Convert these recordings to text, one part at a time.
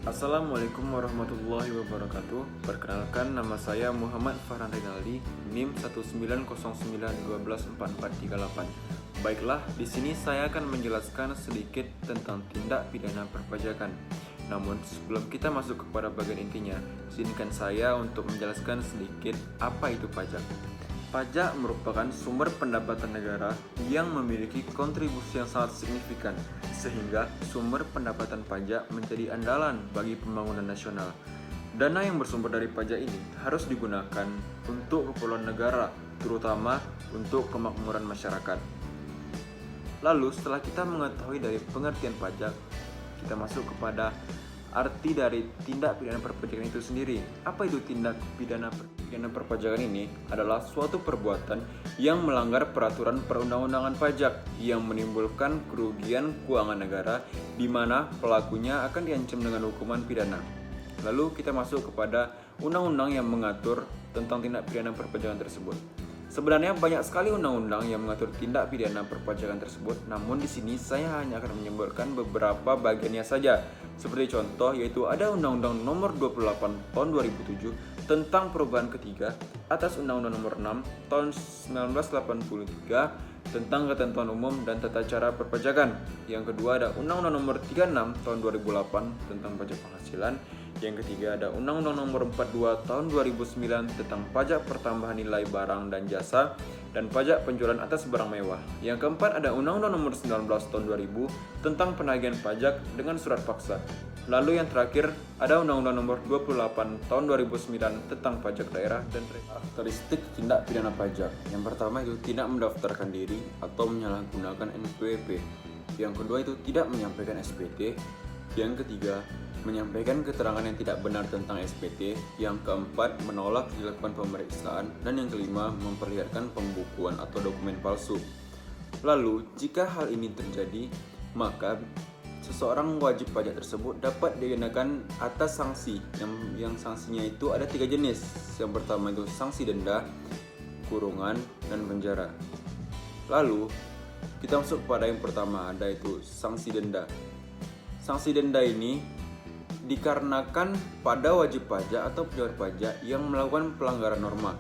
Assalamualaikum warahmatullahi wabarakatuh. Perkenalkan, nama saya Muhammad Farhan Rinaldi, NIM 19092114438. Baiklah, di sini saya akan menjelaskan sedikit tentang tindak pidana perpajakan. Namun sebelum kita masuk kepada bagian intinya, izinkan saya untuk menjelaskan sedikit apa itu pajak. Pajak merupakan sumber pendapatan negara yang memiliki kontribusi yang sangat signifikan, sehingga sumber pendapatan pajak menjadi andalan bagi pembangunan nasional. Dana yang bersumber dari pajak ini harus digunakan untuk keperluan negara, terutama untuk kemakmuran masyarakat. Lalu setelah kita mengetahui dari pengertian pajak, kita masuk kepada arti dari tindak pidana perpajakan itu sendiri. Apa itu tindak pidana perpajakan ini? Adalah suatu perbuatan yang melanggar peraturan perundang-undangan pajak yang menimbulkan kerugian keuangan negara, di mana pelakunya akan diancam dengan hukuman pidana. Lalu kita masuk kepada undang-undang yang mengatur tentang tindak pidana perpajakan tersebut. Sebenarnya banyak sekali undang-undang yang mengatur tindak pidana perpajakan tersebut, namun di sini saya hanya akan menyebutkan beberapa bagiannya saja. Seperti contoh, yaitu ada Undang-Undang Nomor 28 Tahun 2007 tentang perubahan ketiga atas Undang-Undang Nomor 6 Tahun 1983 tentang ketentuan umum dan tata cara perpajakan. Yang kedua ada Undang-Undang Nomor 36 Tahun 2008 tentang pajak penghasilan. Yang ketiga ada Undang-Undang Nomor 42 Tahun 2009 tentang pajak pertambahan nilai barang dan jasa dan pajak penjualan atas barang mewah. Yang keempat ada Undang-Undang Nomor 19 Tahun 2000 tentang penagihan pajak dengan surat paksa. Lalu yang terakhir ada Undang-Undang Nomor 28 Tahun 2009 tentang pajak daerah dan karakteristik tindak pidana pajak. Yang pertama itu tidak mendaftarkan diri atau menyalahgunakan NPWP. Yang kedua itu tidak menyampaikan SPT. Yang ketiga, menyampaikan keterangan yang tidak benar tentang SPT. Yang keempat, menolak dilakukan pemeriksaan. Dan yang kelima, memperlihatkan pembukuan atau dokumen palsu. Lalu, jika hal ini terjadi, maka seseorang wajib pajak tersebut dapat dikenakan atas sanksi yang sanksinya itu ada 3 jenis. Yang pertama itu sanksi denda, kurungan, dan penjara. Lalu, kita masuk pada yang pertama, ada itu sanksi denda. Sanksi denda ini dikarenakan pada wajib pajak atau pejabat pajak yang melakukan pelanggaran norma.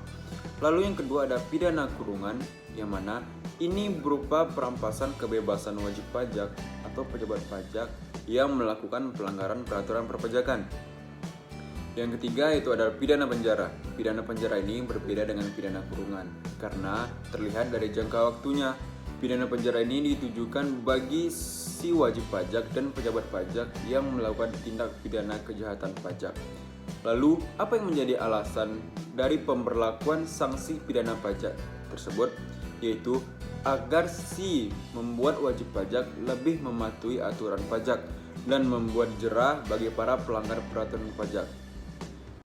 Lalu yang kedua ada pidana kurungan, yang mana ini berupa perampasan kebebasan wajib pajak atau pejabat pajak yang melakukan pelanggaran peraturan perpajakan. Yang ketiga itu adalah pidana penjara. Pidana penjara ini berbeda dengan pidana kurungan karena terlihat dari jangka waktunya. Pidana penjara ini ditujukan bagi si wajib pajak dan pejabat pajak yang melakukan tindak pidana kejahatan pajak. Lalu, apa yang menjadi alasan dari pemberlakuan sanksi pidana pajak tersebut? Yaitu agar si membuat wajib pajak lebih mematuhi aturan pajak dan membuat jera bagi para pelanggar peraturan pajak.